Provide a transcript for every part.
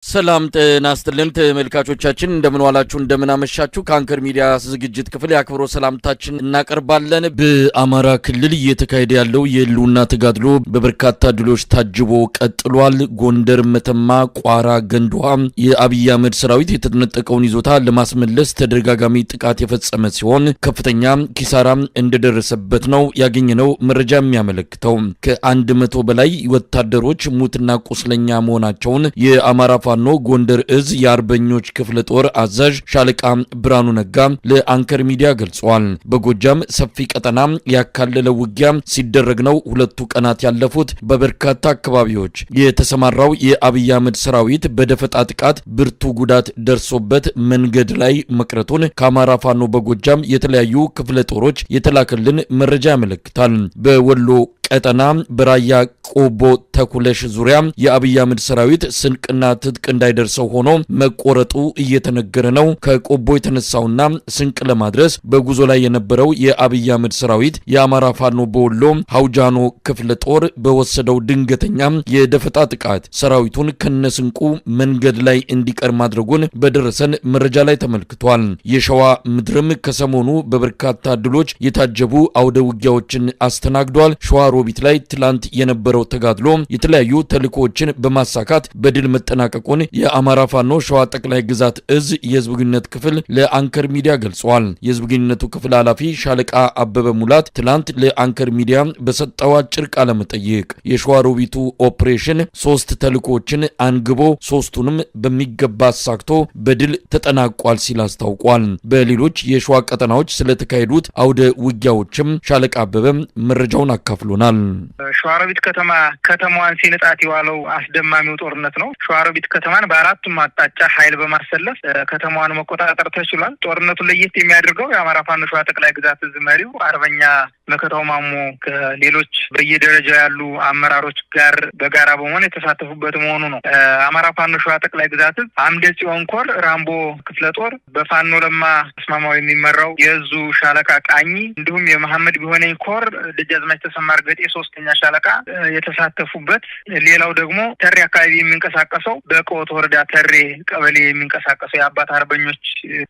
ሰላም ጤና ይስጥልን ተመልካቾቻችን እንደምን ዋላችሁ እንደምን አመሻችሁ ከአንከር ሚዲያ ዝግጅት ክፍል ያክብሮ ሰላምታችን እናቀርባለን። በአማራ ክልል እየተካሄደ ያለው የህልውና ተጋድሎ በበርካታ ድሎች ታጅቦ ቀጥሏል። ጎንደር፣ መተማ፣ ቋራ፣ ገንዳዋ የአብይ አህመድ ሰራዊት የተነጠቀውን ይዞታ ለማስመለስ ተደጋጋሚ ጥቃት የፈጸመ ሲሆን ከፍተኛ ኪሳራ እንደደረሰበት ነው ያገኘነው መረጃ የሚያመለክተው። ከ100 በላይ ወታደሮች ሙትና ቁስለኛ መሆናቸውን የአማራ ፋኖ ጎንደር እዝ የአርበኞች ክፍለ ጦር አዛዥ ሻለቃ ብርሃኑ ነጋ ለአንከር ሚዲያ ገልጿል። በጎጃም ሰፊ ቀጠና ያካለለ ውጊያ ሲደረግ ነው ሁለቱ ቀናት ያለፉት። በበርካታ አካባቢዎች የተሰማራው የአብይ አህመድ ሰራዊት በደፈጣ ጥቃት ብርቱ ጉዳት ደርሶበት መንገድ ላይ መቅረቱን ከአማራ ፋኖ በጎጃም የተለያዩ ክፍለ ጦሮች የተላከልን መረጃ ያመለክታል። በወሎ ቀጠና በራያ ቆቦ ተኩለሽ ዙሪያ የአብይ አህመድ ሰራዊት ስንቅና ትጥቅ እንዳይደርሰው ሆኖ መቆረጡ እየተነገረ ነው። ከቆቦ የተነሳውና ስንቅ ለማድረስ በጉዞ ላይ የነበረው የአብይ አህመድ ሰራዊት የአማራ ፋኖ በወሎ ሐውጃኖ ክፍለ ጦር በወሰደው ድንገተኛ የደፈጣ ጥቃት ሰራዊቱን ከነስንቁ መንገድ ላይ እንዲቀር ማድረጉን በደረሰን መረጃ ላይ ተመልክቷል። የሸዋ ምድርም ከሰሞኑ በበርካታ ድሎች የታጀቡ አውደ ውጊያዎችን አስተናግዷል። ሸዋ ሮቢት ላይ ትላንት የነበረው ተጋድሎ የተለያዩ ተልእኮዎችን በማሳካት በድል መጠናቀቁን የአማራ ፋኖ ሸዋ ጠቅላይ ግዛት እዝ የህዝብ ግንኙነት ክፍል ለአንከር ሚዲያ ገልጿል። የህዝብ ግንኙነቱ ክፍል ኃላፊ ሻለቃ አበበ ሙላት ትላንት ለአንከር ሚዲያ በሰጠው አጭር ቃለ መጠይቅ የሸዋ ሮቢቱ ኦፕሬሽን 3 ተልእኮዎችን አንግቦ 3ቱንም በሚገባ አሳክቶ በድል ተጠናቋል ሲል አስታውቋል። በሌሎች የሸዋ ቀጠናዎች ስለተካሄዱት አውደ ውጊያዎችም ሻለቃ አበበ መረጃውን አካፍሎናል። ሸዋሮቢት ከተማዋን ሲነጣት የዋለው አስደማሚው ጦርነት ነው። ሸዋሮቢት ከተማን በአራቱም አቅጣጫ ኃይል በማሰለፍ ከተማዋን መቆጣጠር ተችሏል። ጦርነቱን ለየት የሚያደርገው የአማራ ፋኖ ሸዋ ጠቅላይ ግዛት እዝ መሪው አርበኛ መከታው ማሞ ከሌሎች በየደረጃው ያሉ አመራሮች ጋር በጋራ በመሆን የተሳተፉበት መሆኑ ነው። አማራ ፋኖ ሸዋ ጠቅላይ ግዛት እዝ አምደ ጽዮን ኮር ራምቦ ክፍለ ጦር በፋኖ ለማ ተስማማው የሚመራው የእዙ ሻለቃ ቃኝ እንዲሁም የመሐመድ ቢሆነኝ ኮር ደጃዝማች ተሰማ እርገጤ 3ኛ ሻለቃ የተሳተፉበት። ሌላው ደግሞ ተሬ አካባቢ የሚንቀሳቀሰው በቆት ወረዳ ተሬ ቀበሌ የሚንቀሳቀሰው የአባት አርበኞች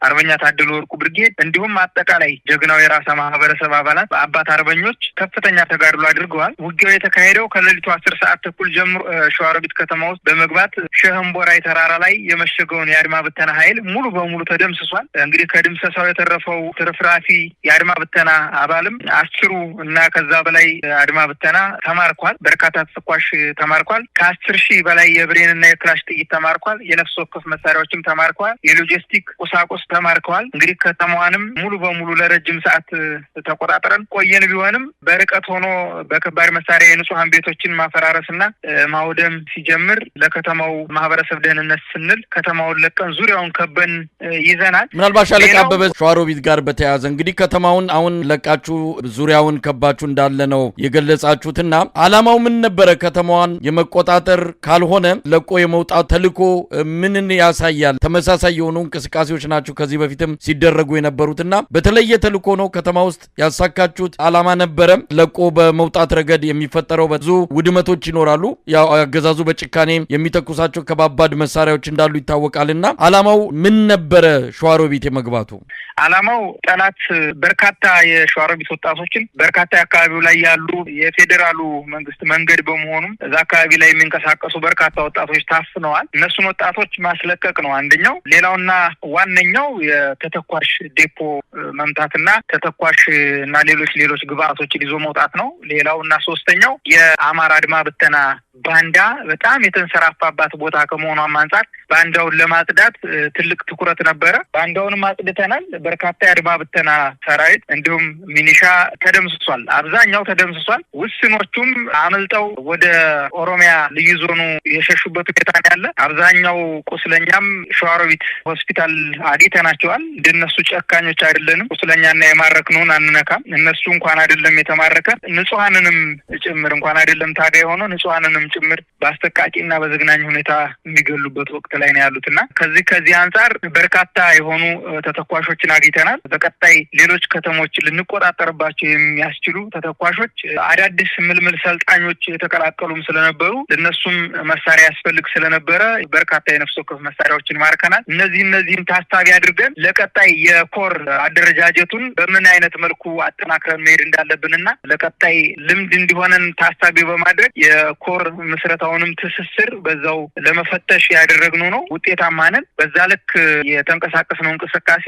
አርበኛ ታደሉ ወርቁ ብርጌድ እንዲሁም አጠቃላይ ጀግናው የራሳ ማህበረሰብ አባላት አባት አርበኞች ከፍተኛ ተጋድሎ አድርገዋል። ውጊያው የተካሄደው ከሌሊቱ 10 ሰዓት ተኩል ጀምሮ ሸዋሮቢት ከተማ ውስጥ በመግባት ሸህምቦራይ ተራራ ላይ የመሸገውን የአድማ ብተና ኃይል ሙሉ በሙሉ ተደምስሷል። እንግዲህ ከድምሰሳው የተረፈው ትርፍራፊ የአድማ ብተና አባልም 10 እና ከዛ በላይ አድማ ብተና ተማርኳል። በርካታ ተተኳሽ ተማርኳል። ከ10,000 በላይ የብሬንና የክላሽ ጥይት ተማርኳል። የነፍስ ወከፍ መሳሪያዎችም ተማርኳል። የሎጂስቲክ ቁሳቁስ ተማርከዋል። እንግዲህ ከተማዋንም ሙሉ በሙሉ ለረጅም ሰዓት ተቆጣጥረን ቆየን። ቢሆንም በርቀት ሆኖ በከባድ መሳሪያ የንጹሃን ቤቶችን ማፈራረስና ማውደም ሲጀምር ለከተማው ማህበረሰብ ደህንነት ስንል ከተማውን ለቀን ዙሪያውን ከበን ይዘናል። ምናልባት ሻለቃ አበበ ሸዋሮቢት ጋር በተያያዘ እንግዲህ ከተማውን አሁን ለቃችሁ ዙሪያውን ከባችሁ እንዳለ ነው የገለጻችሁትና ዓላማው ምን ነበረ? ከተማዋን የመቆጣጠር ካልሆነ ለቆ የመውጣት ተልእኮ ምንን ያሳያል? ተመሳሳይ የሆኑ እንቅስቃሴዎች ናቸው ከዚህ በፊትም ሲደረጉ የነበሩትና በተለየ ተልእኮ ነው ከተማ ውስጥ ያሳካችሁት? ዓላማ ነበረ? ለቆ በመውጣት ረገድ የሚፈጠረው ብዙ ውድመቶች ይኖራሉ። ያው አገዛዙ በጭካኔ የሚተኩሳቸው ከባባድ መሳሪያዎች እንዳሉ ይታወቃልና ዓላማው ምን ነበረ? ሸዋሮቢት የመግባቱ ዓላማው ጠላት በርካታ የሸዋሮቢት ወጣቶችን በርካታ አካባቢው ላይ ያሉ የፌዴራሉ መንግስት መንገድ በመሆኑም እዛ አካባቢ ላይ የሚንቀሳቀሱ በርካታ ወጣቶች ታፍነዋል። እነሱን ወጣቶች ማስለቀቅ ነው አንደኛው። ሌላውና ዋነኛው የተተኳሽ ዴፖ መምታትና ተተኳሽ እና ሌሎች ግብአቶችን ይዞ መውጣት ነው። ሌላውና ሶስተኛው የአማራ አድማ ብተና ባንዳ በጣም የተንሰራፋባት ቦታ ከመሆኗም አንፃር ባንዳውን ለማጽዳት ትልቅ ትኩረት ነበረ። ባንዳውንም አጽድተናል። በርካታ የአድማ ብተና ሰራዊት እንዲሁም ሚኒሻ ተደምስሷል። አብዛኛው ተደምስሷል። ውስኖቹም አመልጠው ወደ ኦሮሚያ ልዩ ዞኑ የሸሹበት ሁኔታ ያለ። አብዛኛው ቁስለኛም ሸዋሮቢት ሆስፒታል አግኝተናቸዋል። እንደነሱ ጨካኞች አይደለንም። ቁስለኛና የማረክነውን አንነካም። እነሱ እንኳን አይደለም የተማረከ ንጹሃንንም ጭምር እንኳን አይደለም ታጋይ ሆኖ ንጹሃንንም ጭምር በአስተቃቂና በዘግናኝ ሁኔታ የሚገሉበት ወቅት ላይ ነው ያሉትና ከዚህ አንጻር በርካታ የሆኑ ተተኳሾችን አግኝተናል። በቀጣይ ሌሎች ከተሞች ልንቆጣጠርባቸው የሚያስችሉ ተተኳሾች አዳዲስ ምልምል ሰልጣኞች የተቀላቀሉም ስለነበሩ ለነሱም መሳሪያ ያስፈልግ ስለነበረ በርካታ የነፍስ ወከፍ መሳሪያዎችን ማርከናል። እነዚህን ታሳቢ አድርገን ለቀጣይ የኮር አደረጃጀቱን በምን አይነት መልኩ አጠናክረን መሄድ እንዳለብንና ለቀጣይ ልምድ እንዲሆነን ታሳቢ በማድረግ የኮር ምስረታውንም ትስስር በዛው ለመፈተሽ ያደረግነው ነው። ውጤታማ ነን። በዛ ልክ የተንቀሳቀስነው እንቅስቃሴ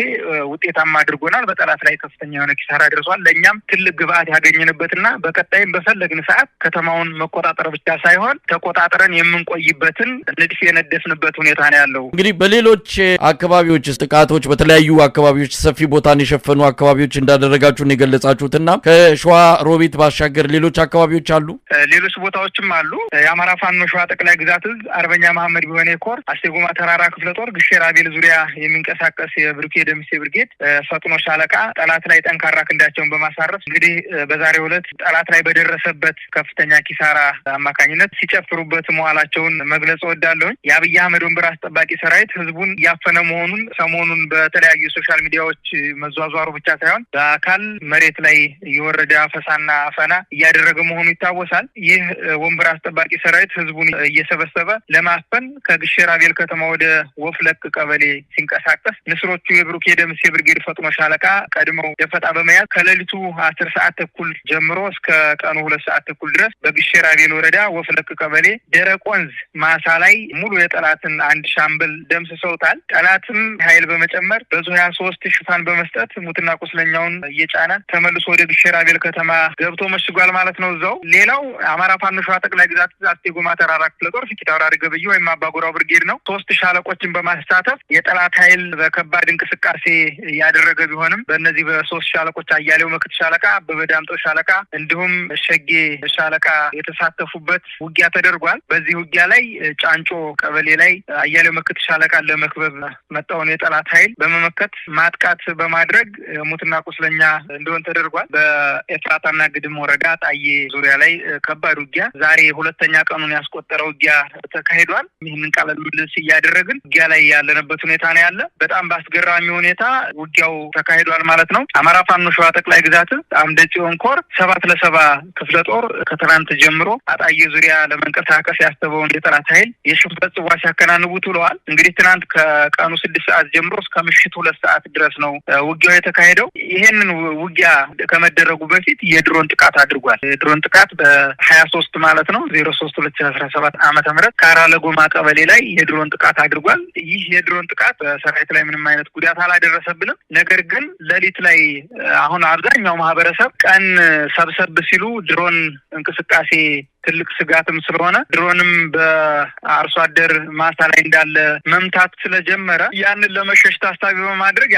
ውጤታማ አድርጎናል። በጠላት ላይ ከፍተኛ የሆነ ኪሳራ ደርሷል። ለእኛም ትልቅ ግብአት ያገኘንበትና በቀጣይም በፈለግን ሰዓት ከተማውን መቆጣጠር ብቻ ሳይሆን ተቆጣጥረን የምንቆይበትን ንድፍ የነደፍንበት ሁኔታ ነው ያለው። እንግዲህ በሌሎች አካባቢዎች ጥቃቶች በተለያዩ አካባቢዎች ሰፊ ቦታን የሸፈኑ አካባቢዎች እንዳደረጋችሁን የገለጻችሁትና ከሸዋ ሮቢት ባሻገር ሌሎች አካባቢዎች አሉ? ሌሎች ቦታዎችም አሉ። የአማራ ፋኖ ሸዋ ጠቅላይ ግዛት እዝ አርበኛ መሐመድ ቢሆኔ ኮር አስቴጎማ ተራራ ክፍለ ጦር ግሼር አቤል ዙሪያ የሚንቀሳቀስ የብርጌድ ደምሴ ብርጌድ ፈጥኖ ሻለቃ ጠላት ላይ ጠንካራ ክንዳቸውን በማሳረፍ እንግዲህ በዛሬው ዕለት ጠላት ላይ በደረሰበት ከፍተኛ ኪሳራ አማካኝነት ሲጨፍሩበት መዋላቸውን መግለጽ እወዳለሁኝ። የአብይ አህመድ ወንበር አስጠባቂ ሰራዊት ህዝቡን ያፈነ መሆኑን ሰሞኑን በተለያዩ ሶሻል ሚዲያዎች መዟዟሩ ብቻ ሳይሆን በአካል መሬት ላይ የወረደ አፈሳና አፈና እያደረገ መሆኑ ይታወሳል። ይህ ወንበር አስጠባቂ ሰራዊት ህዝቡን እየሰበሰበ ለማፈን ከግሼር አቤል ከተማ ወደ ወፍለቅ ቀበሌ ሲንቀሳቀስ ንስሮቹ የብሩክ የደምሴ ብርጌድ ፈጥኖ ሻለቃ ቀድመው ደፈጣ በመያዝ ከሌሊቱ 10 ሰዓት ተኩል ጀምሮ እስከ ቀኑ 2 ሰዓት ተኩል ድረስ በግሼር አቤል ወረዳ ወፍለቅ ቀበሌ ደረቅ ወንዝ ማሳ ላይ ሙሉ የጠላትን አንድ ሻምበል ደምስሰውታል። ጠላትም ኃይል በመጨመር በዙ 23 ሽፋን በመስጠት ሙትና ቁስለኛውን እየጫነ ተመልሶ ወደ ግሼር አቤል ከተማ ገብቶ መሽጓል ማለት ነው። እዛው ሌላው አማራ ፋኖ ሸዋ ጠቅላይ ግዛት አስቴጎማ ተራራ ክፍለ ጦር ፊት አውራሪ ገበዩ ወይም አባጎራው ብርጌድ ነው 3 ሻለቆችን በማሳተፍ የጠላት ኃይል በከባድ እንቅስቃሴ ያደረገ ቢሆንም በእነዚህ በ3 ሻለቆች አያሌው መክት ሻለቃ፣ አበበ ዳምጦ ሻለቃ እንዲሁም ሸጌ ሻለቃ የተሳተፉበት ውጊያ ተደርጓል። በዚህ ውጊያ ላይ ጫንጮ ቀበሌ ላይ አያሌው መክት ሻለቃ ለመክበብ መጣውን የጠላት ኃይል በመመከት ማጥቃት በማድረግ ሙትና ቁስለኛ እንደሆነ ተደርጓል። በኤፍራታና ግድም ወረዳ ጣዬ ዙሪያ ላይ ከባድ ውጊያ ዛሬ 2ኛ ቀኑን ያስቆጠረ ውጊያ ተካሂዷል። ይህንን ቃል ምልልስ እያደረግን ውጊያ ላይ ያለንበት ሁኔታ ነው ያለ። በጣም በአስገራሚ ሁኔታ ውጊያው ተካሂዷል ማለት ነው። አማራ ፋኖ ሸዋ ጠቅላይ ግዛት አምደ ጽዮን ኮር 7 ክፍለ ጦር ከትናንት ጀምሮ አጣዬ ዙሪያ ለመንቀሳቀስ ያሰበውን የጠላት ኃይል የሽንፈት ጽዋ ሲያከናንቡት ውለዋል። እንግዲህ ትናንት ከቀኑ 6 ሰዓት ጀምሮ እስከ ምሽቱ 2 ሰዓት ድረስ ነው ውጊያው የተካሄደው። ይሄንን ውጊያ ከመደረጉ በፊት የድሮን ጥቃት አድርጓል። የድሮን ጥቃት በ23 ማለት ነው 03/2017 ዓመተ ምህረት ካራለጎማ ቀበሌ ላይ የድሮን ጥቃት አድርጓል። ይህ የድሮን ጥቃት በሰራዊት ላይ ምንም አይነት ጉዳት አላደረሰብንም። ነገር ግን ሌሊት ላይ አሁን አብዛኛው ማህበረሰብ ቀን ሰብሰብ ሲሉ ድሮን እንቅስቃሴ ትልቅ ስጋትም ስለሆነ ድሮንም በአርሶ አደር ማሳ ላይ እንዳለ መምታት ስለጀመረ ያንን ለመሸሽ ታሳቢ በማድረግ